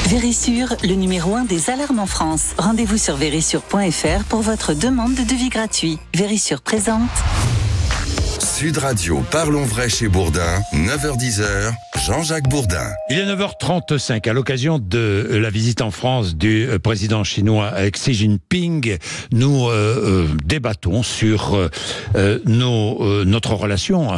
Vérissure, le numéro 1 des alarmes en France. Rendez-vous sur vérissure.fr pour votre demande de devis gratuit. Vérissure présente. Sud Radio, parlons vrai chez Bourdin, 9h-10h, Jean-Jacques Bourdin. Il est 9h35, à l'occasion de la visite en France du président chinois Xi Jinping, nous débattons sur notre relation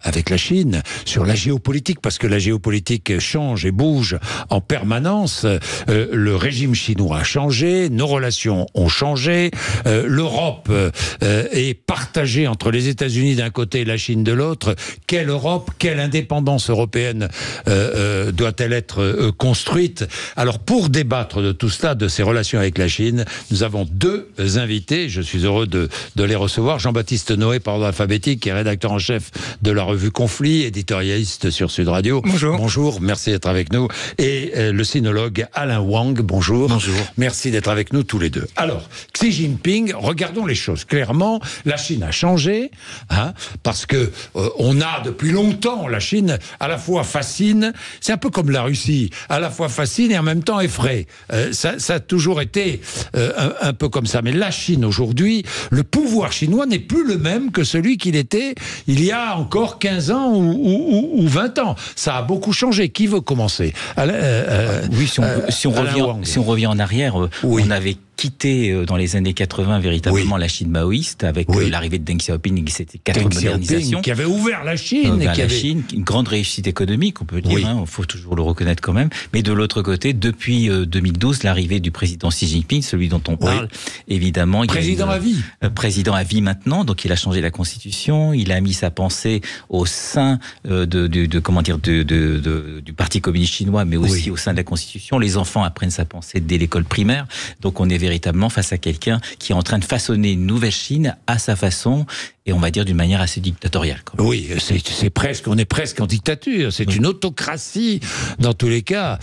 avec la Chine, sur la géopolitique, parce que la géopolitique change et bouge en permanence. Le régime chinois a changé, nos relations ont changé, l'Europe est partagée entre les États-Unis d'un côté et la Chine de l'autre. Quelle Europe, quelle indépendance européenne doit-elle être construite? Alors, pour débattre de tout cela, de ces relations avec la Chine, nous avons deux invités. Je suis heureux de les recevoir. Jean-Baptiste Noé, par ordre alphabétique, qui est rédacteur en chef de la revue Conflit, éditorialiste sur Sud Radio. Bonjour. Bonjour, merci d'être avec nous. Et le sinologue Alain Wang, bonjour. Bonjour. Merci d'être avec nous tous les deux. Alors, Xi Jinping, regardons les choses clairement. La Chine a changé, parce que on a depuis longtemps, la Chine à la fois fascine, c'est un peu comme la Russie, à la fois fascine et en même temps effraie. Ça a toujours été un peu comme ça. Mais la Chine aujourd'hui, le pouvoir chinois n'est plus le même que celui qu'il était il y a encore 15 ans ou 20 ans. Ça a beaucoup changé. Qui veut commencer? Oui, si on revient en arrière, on avait quitté dans les années 80 véritablement la Chine maoïste avec l'arrivée de Deng Xiaoping, c'était 4 modernisations qui avait ouvert la Chine, une grande réussite économique, on peut dire, il faut toujours le reconnaître quand même. Mais de l'autre côté, depuis 2012, l'arrivée du président Xi Jinping, celui dont on parle, évidemment, président à vie, président à vie maintenant, donc il a changé la constitution, il a mis sa pensée au sein du Parti communiste chinois, mais aussi au sein de la constitution. Les enfants apprennent sa pensée dès l'école primaire, donc on est véritablement face à quelqu'un qui est en train de façonner une nouvelle Chine à sa façon, et on va dire d'une manière assez dictatoriale. Oui, on est presque en dictature, c'est une autocratie dans tous les cas.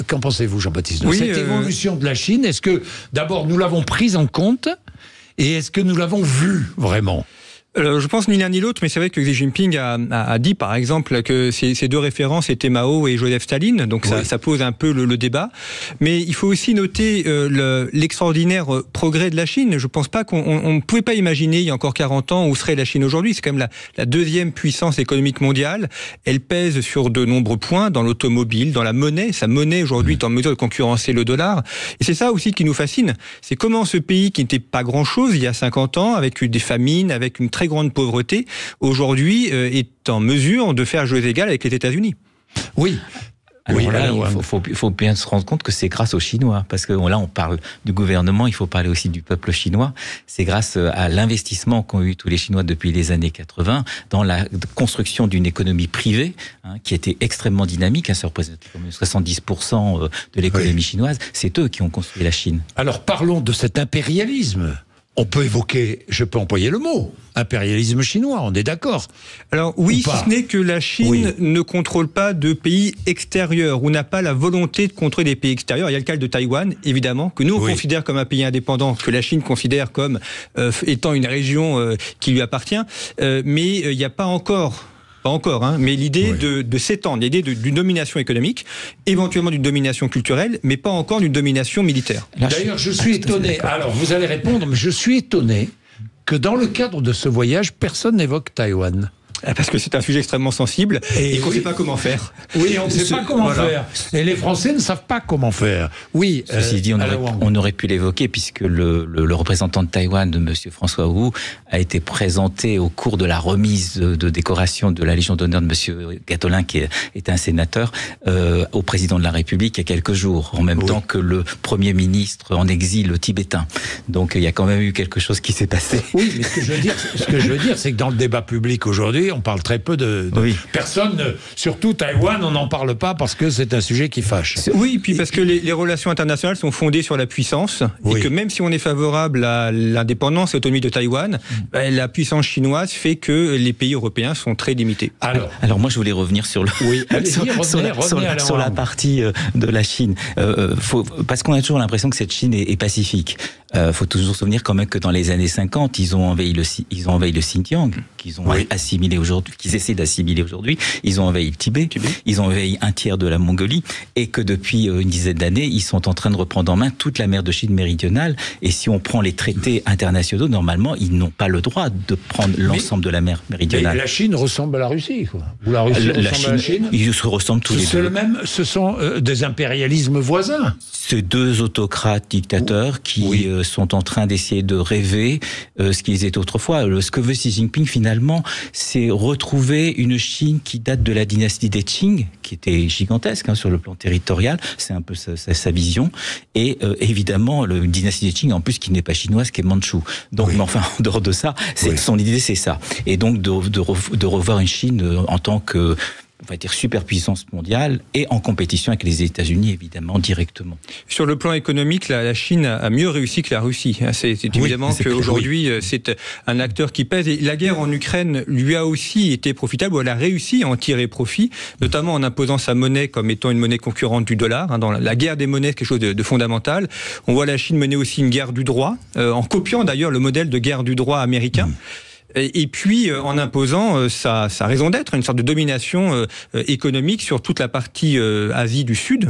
Qu'en pensez-vous, Jean-Baptiste? Cette évolution de la Chine, est-ce que d'abord nous l'avons prise en compte, et est-ce que nous l'avons vue vraiment? Je pense ni l'un ni l'autre, mais c'est vrai que Xi Jinping a dit, par exemple, que ces deux références étaient Mao et Joseph Staline, donc ça pose un peu le débat. Mais il faut aussi noter l'extraordinaire progrès de la Chine. Je pense pas qu'on ne pouvait pas imaginer, il y a encore 40 ans, où serait la Chine aujourd'hui. C'est quand même la deuxième puissance économique mondiale. Elle pèse sur de nombreux points, dans l'automobile, dans la monnaie. Sa monnaie, aujourd'hui, est en mesure de concurrencer le dollar. Et c'est ça aussi qui nous fascine. C'est comment ce pays, qui n'était pas grand-chose il y a 50 ans, avec des famines, avec une très grande pauvreté, aujourd'hui est en mesure de faire jeu égal avec les États-Unis. Oui. Alors là, il faut bien se rendre compte que c'est grâce aux Chinois, parce que là, on parle du gouvernement, il faut parler aussi du peuple chinois. C'est grâce à l'investissement qu'ont eu tous les Chinois depuis les années 80 dans la construction d'une économie privée, qui était extrêmement dynamique. Ça représente comme 70% de l'économie chinoise. C'est eux qui ont construit la Chine. Alors parlons de cet impérialisme. On peut évoquer, je peux employer le mot, impérialisme chinois, on est d'accord? Alors oui, si ce n'est que la Chine ne contrôle pas de pays extérieurs, ou n'a pas la volonté de contrôler des pays extérieurs. Il y a le cas de Taïwan, évidemment, que nous on considère comme un pays indépendant, que la Chine considère comme étant une région qui lui appartient, mais il n'y a pas encore... mais l'idée de s'étendre, l'idée d'une domination économique, éventuellement d'une domination culturelle, mais pas encore d'une domination militaire. D'ailleurs, je suis étonné, alors vous allez répondre, mais je suis étonné que dans le cadre de ce voyage, personne n'évoque Taïwan. Parce que c'est un sujet extrêmement sensible et qu'on ne sait pas comment faire. Oui, on ne sait pas comment faire. Et les Français ne savent pas comment faire. Oui. Ceci dit, on aurait pu l'évoquer puisque le représentant de Taïwan, de M. François Wu, a été présenté au cours de la remise de décoration de la Légion d'honneur de M. Gattolin, qui est un sénateur, au président de la République il y a quelques jours, en même temps que le Premier ministre en exil tibétain. Donc il y a quand même eu quelque chose qui s'est passé. Oui, mais ce que je veux dire, c'est que dans le débat public aujourd'hui, on parle très peu de personne, surtout Taïwan, on n'en parle pas parce que c'est un sujet qui fâche. Oui, puis parce que les relations internationales sont fondées sur la puissance, et que même si on est favorable à l'indépendance et l'autonomie de Taïwan, la puissance chinoise fait que les pays européens sont très limités. Alors moi je voulais revenir sur la partie de la Chine, parce qu'on a toujours l'impression que cette Chine est pacifique. faut toujours se souvenir quand même que dans les années 50, ils ont envahi le Xinjiang, qu'ils ont assimilé aujourd'hui, qu'ils essaient d'assimiler aujourd'hui. Ils ont envahi le Tibet, ils ont envahi un tiers de la Mongolie, et que depuis une dizaine d'années, ils sont en train de reprendre en main toute la mer de Chine méridionale. Et si on prend les traités internationaux, normalement, ils n'ont pas le droit de prendre l'ensemble de la mer méridionale. Mais la Chine ressemble à la Russie, quoi. Ou la Russie ressemble à la Chine. Ils se ressemblent tous les deux. Ce sont des impérialismes voisins. Ces deux autocrates dictateurs qui sont en train d'essayer de rêver ce qu'ils étaient autrefois. Ce que veut Xi Jinping finalement, c'est retrouver une Chine qui date de la dynastie des Qing, qui était gigantesque sur le plan territorial. C'est un peu sa vision. Et évidemment, la dynastie des Qing, en plus, qui n'est pas chinoise, qui est mandchoue. Donc, mais enfin, en dehors de ça, son idée, c'est ça. Et donc, de revoir une Chine en tant que, on va dire, superpuissance mondiale et en compétition avec les États-Unis, évidemment, directement. Sur le plan économique, la Chine a mieux réussi que la Russie. C'est évidemment qu'aujourd'hui, c'est un acteur qui pèse. Et la guerre en Ukraine lui a aussi été profitable, ou elle a réussi à en tirer profit, notamment en imposant sa monnaie comme étant une monnaie concurrente du dollar. Dans la guerre des monnaies, c'est quelque chose de fondamental. On voit la Chine mener aussi une guerre du droit, en copiant d'ailleurs le modèle de guerre du droit américain. Et puis en imposant sa raison d'être, une sorte de domination économique sur toute la partie Asie du Sud,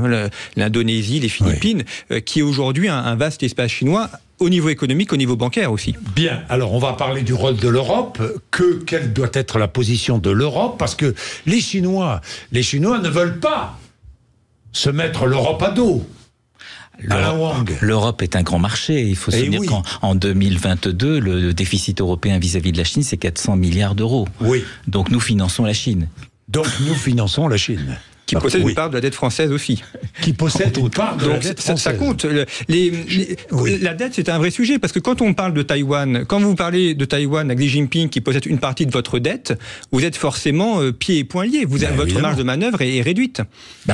l'Indonésie, les Philippines, qui est aujourd'hui un vaste espace chinois, au niveau économique, au niveau bancaire aussi. Bien, alors on va parler du rôle de l'Europe. Quelle doit être la position de l'Europe? Parce que les Chinois ne veulent pas se mettre l'Europe à dos. L'Europe est un grand marché. Il faut se souvenir qu'en 2022, le déficit européen vis-à-vis de la Chine, c'est 400 milliards d'euros. Oui. Donc nous finançons la Chine. Qui possède une part de la dette française aussi. Qui possède une part de la dette française. Ça compte. La dette, c'est un vrai sujet, parce que quand on parle de Taïwan, quand vous parlez de Taïwan avec Xi Jinping qui possède une partie de votre dette, vous êtes forcément pieds et poings liés. Votre marge de manœuvre est réduite.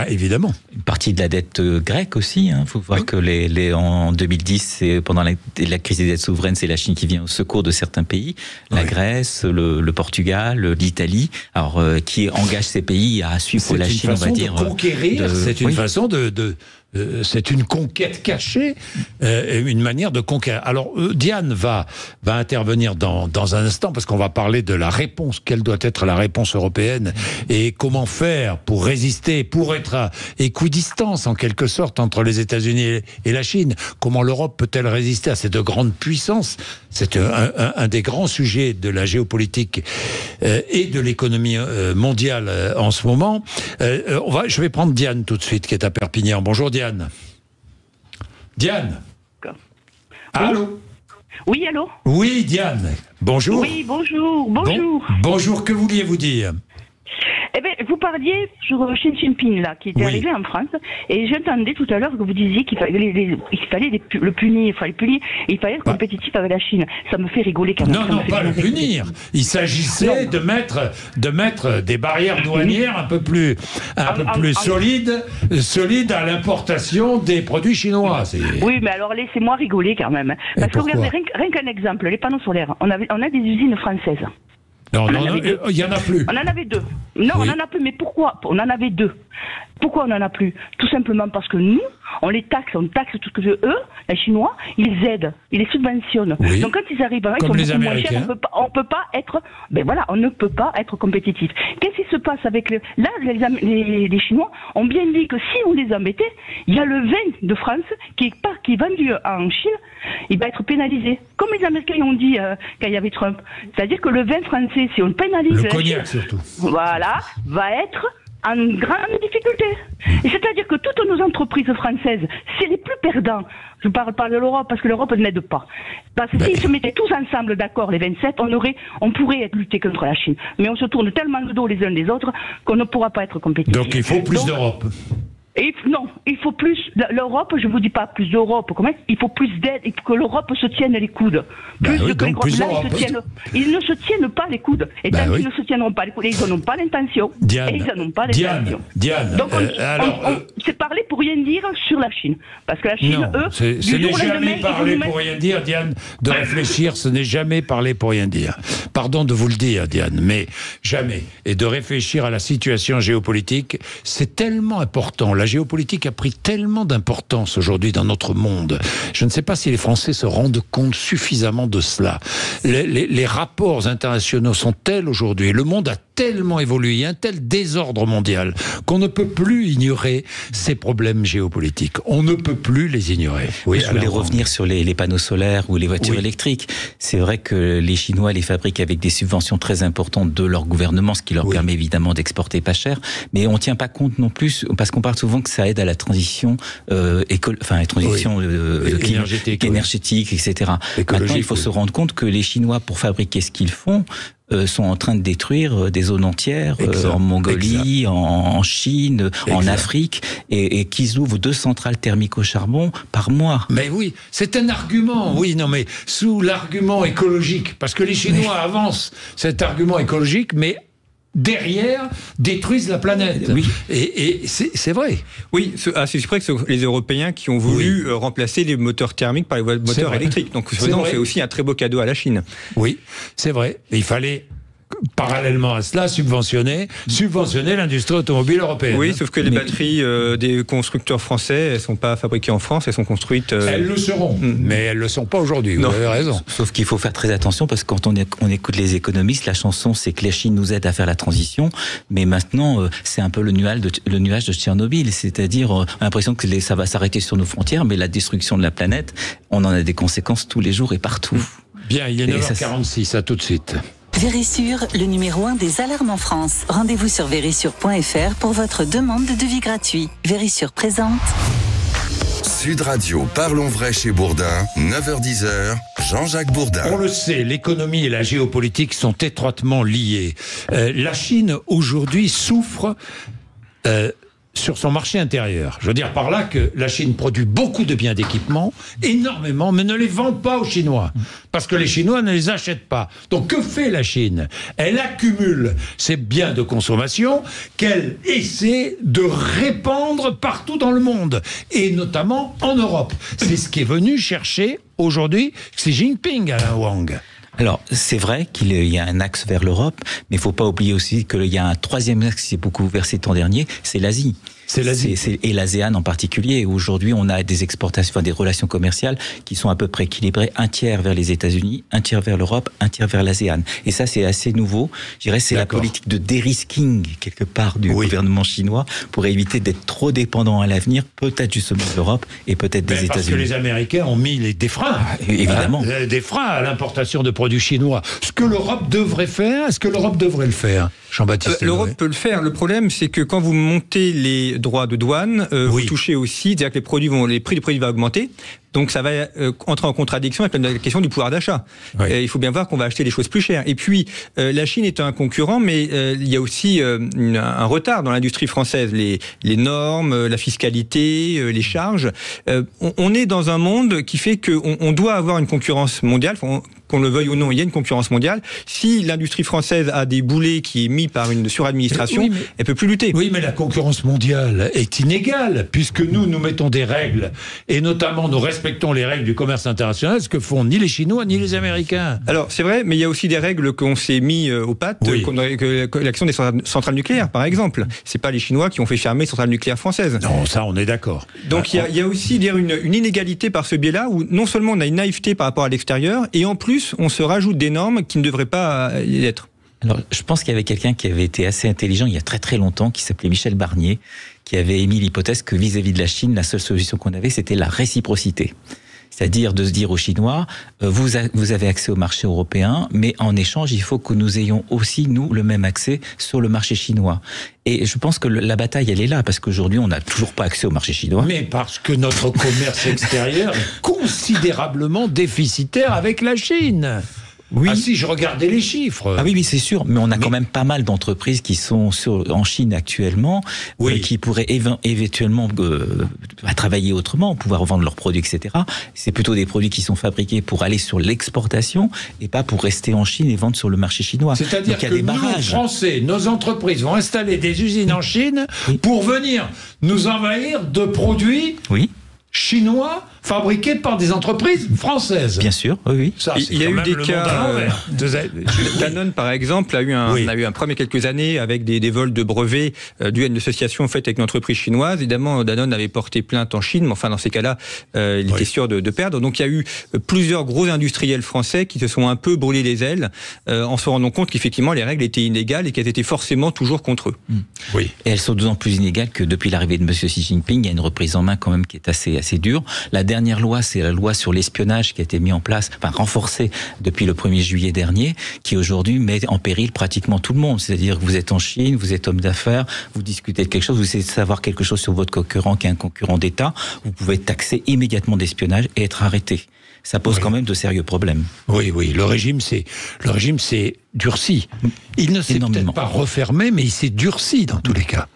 Évidemment. Une partie de la dette grecque aussi. Il faut voir que en 2010, pendant la crise des dettes souveraines, c'est la Chine qui vient au secours de certains pays. La Grèce, le Portugal, l'Italie, qui engage ces pays à suivre la Chine. De conquérir, c'est une façon c'est une conquête cachée, une manière de conquérir. Alors Diane va intervenir dans un instant, parce qu'on va parler de la réponse, quelle doit être la réponse européenne, et comment faire pour résister, pour être à équidistance en quelque sorte entre les États-Unis et la Chine. Comment l'Europe peut-elle résister à ces deux grandes puissances? C'est un des grands sujets de la géopolitique et de l'économie mondiale en ce moment. Je vais prendre Diane tout de suite, qui est à Perpignan. Bonjour Diane. Diane. Allô? Oui, allô? Oui, Diane. Bonjour. Oui, bonjour. Bonjour, que vouliez-vous dire? Eh bien, vous parliez sur Xi Jinping, là, qui était arrivé en France, et j'entendais tout à l'heure que vous disiez qu'il fallait le punir, il fallait être compétitif avec la Chine. Ça me fait rigoler quand même. Non, pas le punir. Il s'agissait de mettre des barrières douanières un peu plus solides à l'importation des produits chinois. Oui, mais alors laissez-moi rigoler quand même. Parce que regardez, rien qu'un exemple, les panneaux solaires. On a des usines françaises. Non, il n'y en a plus. On en avait deux. Non, on en a plus, mais pourquoi? On en avait deux. Pourquoi on n'en a plus? Tout simplement parce que nous, on taxe tout ce que eux, les Chinois, ils aident, ils les subventionnent. Oui. Donc quand ils arrivent, ils sont beaucoup moins chers, on peut pas être, on ne peut pas être compétitif. Qu'est-ce qui se passe avec les Chinois ont bien dit que si on les embêtait, il y a le vin de France qui est vendu en Chine, il va être pénalisé. Comme les Américains ont dit quand il y avait Trump. C'est-à-dire que le vin français, si on pénalise le cognac surtout, voilà, va être en grande difficulté. Et c'est-à-dire que toutes nos entreprises françaises, c'est les plus perdants. Je ne parle pas de l'Europe parce que l'Europe n'aide pas. Parce que s'ils se mettaient tous ensemble d'accord, les 27, on pourrait lutter contre la Chine. Mais on se tourne tellement le dos les uns des autres qu'on ne pourra pas être compétitif. Donc il faut plus d'Europe. Non, il faut plus. L'Europe, je ne vous dis pas plus d'Europe. Il faut plus d'aide. Il faut que l'Europe se tienne les coudes. Ils ne se tiennent pas les coudes. Et tant qu'ils ne se tiendront pas les coudes, ils n'en ont pas l'intention. Diane. Donc c'est parler pour rien dire sur la Chine. Parce que la Chine, ce n'est jamais parler pour rien dire, Diane. De réfléchir, ce n'est jamais parler pour rien dire. Pardon de vous le dire, Diane, mais jamais. Et de réfléchir à la situation géopolitique, c'est tellement important. La géopolitique a pris tellement d'importance aujourd'hui dans notre monde. Je ne sais pas si les Français se rendent compte suffisamment de cela. Les rapports internationaux sont tels aujourd'hui, le monde a tellement évolué, il y a un tel désordre mondial qu'on ne peut plus ignorer ces problèmes géopolitiques. On ne peut plus les ignorer. Oui, je voulais revenir sur les panneaux solaires ou les voitures électriques. C'est vrai que les Chinois les fabriquent avec des subventions très importantes de leur gouvernement, ce qui leur permet évidemment d'exporter pas cher. Mais on ne tient pas compte non plus, parce qu'on parle souvent que ça aide à la transition, énergétique, etc. Maintenant, il faut se rendre compte que les Chinois, pour fabriquer ce qu'ils font, sont en train de détruire des zones entières en Mongolie, en Chine, en Afrique, et qu'ils ouvrent 2 centrales thermiques au charbon par mois. Mais oui, c'est un argument, mais sous l'argument écologique, parce que les Chinois avancent cet argument écologique, mais derrière, détruisent la planète. Oui. Et c'est vrai. Oui, c'est vrai que c'est les Européens qui ont voulu remplacer les moteurs thermiques par les moteurs électriques. Donc, on fait aussi un très beau cadeau à la Chine. Oui, c'est vrai. Et il fallait, parallèlement à cela, subventionner l'industrie automobile européenne. Oui, sauf que les batteries des constructeurs français, elles ne sont pas fabriquées en France, elles sont construites... Elles le seront, mais elles ne le sont pas aujourd'hui, vous avez raison. Sauf qu'il faut faire très attention, parce que quand on écoute les économistes, la chanson, c'est que la Chine nous aide à faire la transition, mais maintenant, c'est un peu le nuage de Tchernobyl, c'est-à-dire, on a l'impression que ça va s'arrêter sur nos frontières, mais la destruction de la planète, on en a des conséquences tous les jours et partout. Bien, il est 9h46, à tout de suite. Vérissure, le numéro 1 des alarmes en France. Rendez-vous sur vérissure.fr pour votre demande de devis gratuit. Vérissure présente. Sud Radio, parlons vrai chez Bourdin, 9h-10h, Jean-Jacques Bourdin. On le sait, l'économie et la géopolitique sont étroitement liées. La Chine, aujourd'hui, souffre... sur son marché intérieur. Je veux dire par là que la Chine produit beaucoup de biens d'équipement, énormément, mais ne les vend pas aux Chinois. Parce que les Chinois ne les achètent pas. Donc que fait la Chine ? Elle accumule ces biens de consommation qu'elle essaie de répandre partout dans le monde, et notamment en Europe. C'est ce qui est venu chercher aujourd'hui Xi Jinping, Alain Wang. Alors, c'est vrai qu'il y a un axe vers l'Europe, mais il ne faut pas oublier aussi qu'il y a un troisième axe qui s'est beaucoup versé ces temps derniers, c'est l'Asie. C'est l'Asie. Et l'ASEAN en particulier. Aujourd'hui, on a des exportations, des relations commerciales qui sont à peu près équilibrées, 1/3 vers les États-Unis, 1/3 vers l'Europe, 1/3 vers l'ASEAN. Et ça, c'est assez nouveau. Je dirais, c'est la politique de dérisking, quelque part, du gouvernement chinois, pour éviter d'être trop dépendant à l'avenir, peut-être justement de l'Europe et peut-être des États-Unis. Parce que les Américains ont mis des freins. Évidemment. Des freins à l'importation de produits chinois. Ce que l'Europe devrait faire, est-ce que l'Europe devrait le faire ? Jean-Baptiste L'Europe peut le faire. Le problème, c'est que quand vous montez les droits de douane, vous touchez aussi, c'est-à-dire que les prix des produits vont augmenter. Donc ça va entrer en contradiction avec la question du pouvoir d'achat. Il faut bien voir qu'on va acheter des choses plus chères. Et puis, la Chine est un concurrent, mais il y a aussi un retard dans l'industrie française. Les normes, la fiscalité, les charges. On est dans un monde qui fait qu'on doit avoir une concurrence mondiale. Qu'on le veuille ou non, il y a une concurrence mondiale. Si l'industrie française a des boulets qui est mis par une suradministration, elle peut plus lutter. Oui, mais la concurrence mondiale est inégale, puisque nous mettons des règles, et notamment nous respectons les règles du commerce international, ce que font ni les Chinois ni les Américains. Alors, c'est vrai, mais il y a aussi des règles qu'on s'est mis aux pattes, comme l'action des centrales nucléaires, par exemple. C'est pas les Chinois qui ont fait fermer les centrales nucléaires françaises. Non, ça, on est d'accord. Donc, il y a aussi une inégalité par ce biais-là, où non seulement on a une naïveté par rapport à l'extérieur, et en plus, on se rajoute des normes qui ne devraient pas y être. Alors, je pense qu'il y avait quelqu'un qui avait été assez intelligent il y a très très longtemps, qui s'appelait Michel Barnier, qui avait émis l'hypothèse que vis-à-vis de la Chine, la seule solution qu'on avait, c'était la réciprocité. C'est-à-dire de se dire aux Chinois, vous avez accès au marché européen, mais en échange, il faut que nous ayons aussi, nous, le même accès sur le marché chinois. Et je pense que la bataille, elle est là, parce qu'aujourd'hui, on n'a toujours pas accès au marché chinois. Mais parce que notre commerce extérieur est considérablement déficitaire avec la Chine. Oui. Ah si, je regardais les chiffres. Ah oui, c'est sûr. Mais on a quand même pas mal d'entreprises qui sont en Chine actuellement, qui pourraient éventuellement travailler autrement, pouvoir vendre leurs produits, etc. C'est plutôt des produits qui sont fabriqués pour aller sur l'exportation et pas pour rester en Chine et vendre sur le marché chinois. C'est-à-dire que nous, Français, nos entreprises vont installer des usines en Chine pour venir nous envahir de produits chinois fabriqués par des entreprises françaises. Bien sûr, oui. Ça, il y a eu des cas. Danone, par exemple, a eu un problème il y a quelques années avec des vols de brevets dus à une association faite avec une entreprise chinoise. Évidemment, Danone avait porté plainte en Chine, mais enfin, dans ces cas-là, il était sûr de perdre. Donc, il y a eu plusieurs gros industriels français qui se sont un peu brûlés les ailes en se rendant compte qu'effectivement, les règles étaient inégales et qu'elles étaient forcément toujours contre eux. Oui. Et elles sont d'autant plus inégales que depuis l'arrivée de M. Xi Jinping, il y a une reprise en main quand même qui est assez dure. La dernière loi, c'est la loi sur l'espionnage qui a été mise en place, renforcée depuis le 1er juillet dernier, qui aujourd'hui met en péril pratiquement tout le monde. C'est-à-dire que vous êtes en Chine, vous êtes homme d'affaires, vous discutez de quelque chose, vous essayez de savoir quelque chose sur votre concurrent qui est un concurrent d'État, vous pouvez être taxé immédiatement d'espionnage et être arrêté. Ça pose quand même de sérieux problèmes. Oui, le régime s'est durci. Il ne s'est peut-être pas refermé, mais il s'est durci dans tous les cas.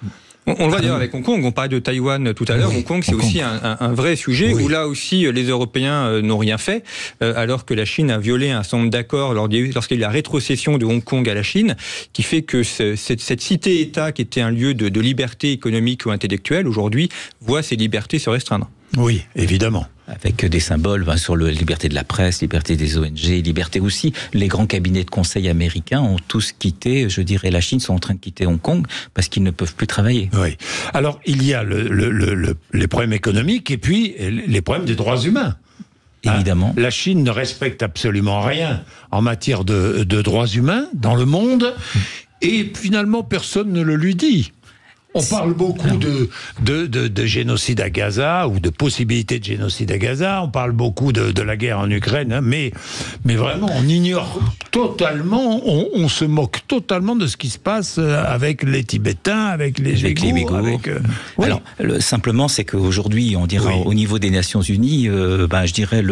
On le voit d'ailleurs avec Hong Kong, on parlait de Taïwan tout à l'heure, Hong Kong c'est aussi un vrai sujet où là aussi les Européens n'ont rien fait, alors que la Chine a violé un certain nombre d'accords lorsqu'il y a eu la rétrocession de Hong Kong à la Chine, qui fait que cette cité-État qui était un lieu de liberté économique ou intellectuelle, aujourd'hui voit ses libertés se restreindre. Oui, évidemment. Avec des symboles sur la liberté de la presse, liberté des ONG, liberté aussi. Les grands cabinets de conseil américains ont tous quitté, je dirais, la Chine, sont en train de quitter Hong Kong parce qu'ils ne peuvent plus travailler. Oui. Alors, il y a les problèmes économiques et puis les problèmes des droits humains. Évidemment. La Chine ne respecte absolument rien en matière de droits humains dans le monde et finalement personne ne le lui dit. On parle beaucoup de génocide à Gaza ou de possibilité de génocide à Gaza. On parle beaucoup de la guerre en Ukraine, mais vraiment on ignore totalement, on se moque totalement de ce qui se passe avec les Tibétains, avec les Ouïghours. Alors simplement, c'est qu'aujourd'hui, on dira au niveau des Nations Unies, je dirais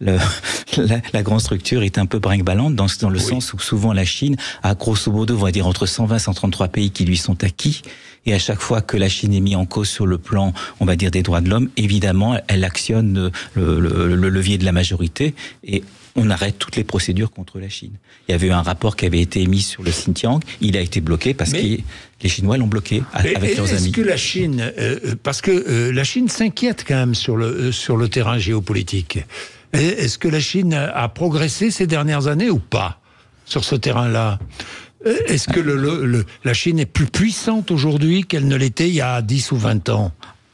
la grande structure est un peu brinque-ballante dans le sens où souvent la Chine a grosso modo, on va dire entre 120 et 133 pays qui lui sont acquis. Et à chaque fois que la Chine est mise en cause sur le plan, on va dire, des droits de l'homme, évidemment, elle actionne le levier de la majorité et on arrête toutes les procédures contre la Chine. Il y avait eu un rapport qui avait été émis sur le Xinjiang, il a été bloqué parce que les Chinois l'ont bloqué avec leurs amis. Est-ce que la Chine, parce que la Chine s'inquiète quand même sur le terrain géopolitique, est-ce que la Chine a progressé ces dernières années ou pas sur ce terrain-là ? Est-ce que la Chine est plus puissante aujourd'hui qu'elle ne l'était il y a 10 ou 20 ans ?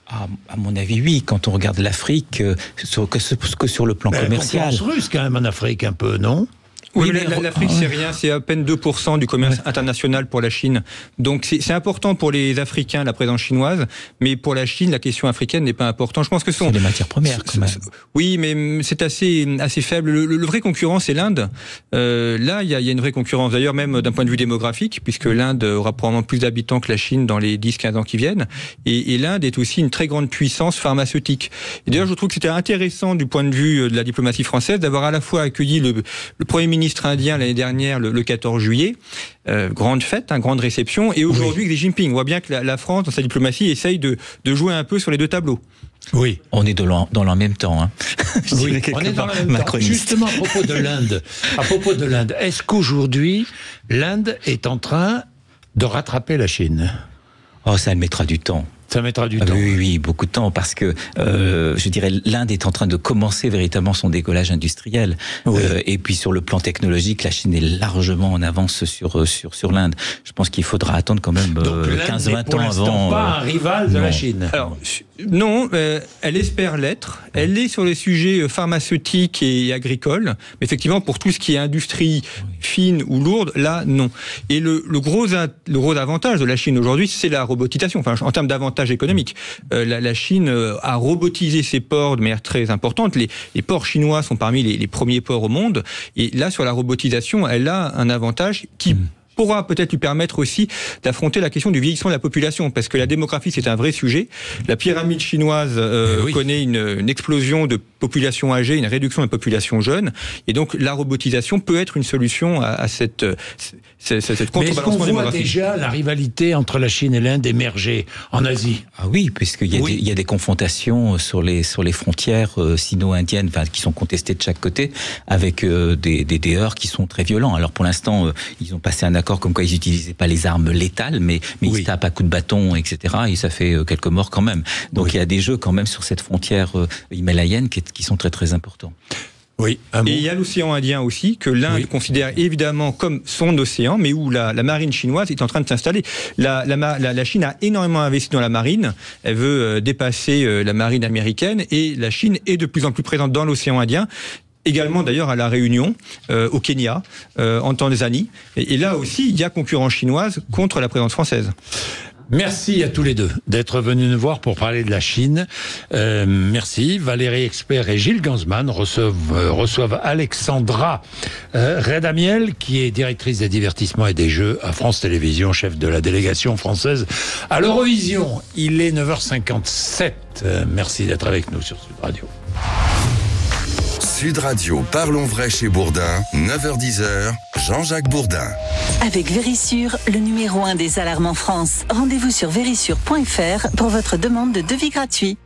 À mon avis, oui. Quand on regarde l'Afrique, que sur le plan commercial. La concurrence russe quand même en Afrique un peu, non ? Oui, mais l'Afrique, c'est rien, c'est à peine 2% du commerce international pour la Chine. Donc c'est important pour les Africains, la présence chinoise, mais pour la Chine, la question africaine n'est pas importante. Je pense que c'est des matières premières, quand même. Oui, mais c'est assez faible. Le vrai concurrent, c'est l'Inde. Là, il y a une vraie concurrence, d'ailleurs, même d'un point de vue démographique, puisque l'Inde aura probablement plus d'habitants que la Chine dans les 10-15 ans qui viennent. Et l'Inde est aussi une très grande puissance pharmaceutique. Et d'ailleurs, je trouve que c'était intéressant du point de vue de la diplomatie française d'avoir à la fois accueilli le Premier ministre indien l'année dernière, le 14 juillet. Grande fête, grande réception. Et aujourd'hui, Xi Jinping. On voit bien que la France, dans sa diplomatie, essaye de jouer un peu sur les deux tableaux. Oui. On est dans le même temps. Oui, on est dans le même temps. Justement, à propos de l'Inde, est-ce qu'aujourd'hui, l'Inde est en train de rattraper la Chine ? Oh, ça mettra du temps. Ça mettra du temps. Oui, beaucoup de temps, parce que je dirais l'Inde est en train de commencer véritablement son décollage industriel. Et puis sur le plan technologique, la Chine est largement en avance sur l'Inde. Je pense qu'il faudra attendre quand même 15-20 ans avant. Pas un rival de la Chine. Alors, non, elle espère l'être. Elle est sur les sujets pharmaceutiques et agricoles. Mais effectivement, pour tout ce qui est industrie fine ou lourde, là, non. Et le gros avantage de la Chine aujourd'hui, c'est la robotisation. Enfin, en termes d'avantage économique. La Chine a robotisé ses ports de manière très importante. Les ports chinois sont parmi les premiers ports au monde. Et là, sur la robotisation, elle a un avantage qui pourra peut-être lui permettre aussi d'affronter la question du vieillissement de la population, parce que la démographie, c'est un vrai sujet. La pyramide chinoise connaît une explosion de population âgée, une réduction de la population jeune, et donc la robotisation peut être une solution à cette contrebalancement démographique. Mais est-ce qu'on voit déjà la rivalité entre la Chine et l'Inde émerger en Asie ? Ah oui, puisqu'il y a des confrontations sur les frontières sino-indiennes, qui sont contestées de chaque côté, avec des heurts qui sont très violents. Alors pour l'instant, ils ont passé un accord accord comme quoi ils n'utilisaient pas les armes létales, mais ils se tapent à coups de bâton, etc. Et ça fait quelques morts quand même. Donc il y a des jeux quand même sur cette frontière himalayenne qui sont très très importants. Oui, et il y a l'océan Indien aussi, que l'Inde considère évidemment comme son océan, mais où la marine chinoise est en train de s'installer. La Chine a énormément investi dans la marine, elle veut dépasser la marine américaine, et la Chine est de plus en plus présente dans l'océan Indien, également d'ailleurs à La Réunion, au Kenya, en Tanzanie. Et là aussi, il y a concurrence chinoise contre la présence française. Merci à tous les deux d'être venus nous voir pour parler de la Chine. Merci. Valérie Expert et Gilles Gansman reçoivent Alexandra Redamiel, qui est directrice des divertissements et des jeux à France Télévisions, chef de la délégation française à l'Eurovision. Il est 9h57. Merci d'être avec nous sur Sud Radio. Sud Radio, parlons vrai chez Bourdin, 9h-10h, Jean-Jacques Bourdin. Avec Vérissure, le numéro 1 des alarmes en France. Rendez-vous sur vérissure.fr pour votre demande de devis gratuit.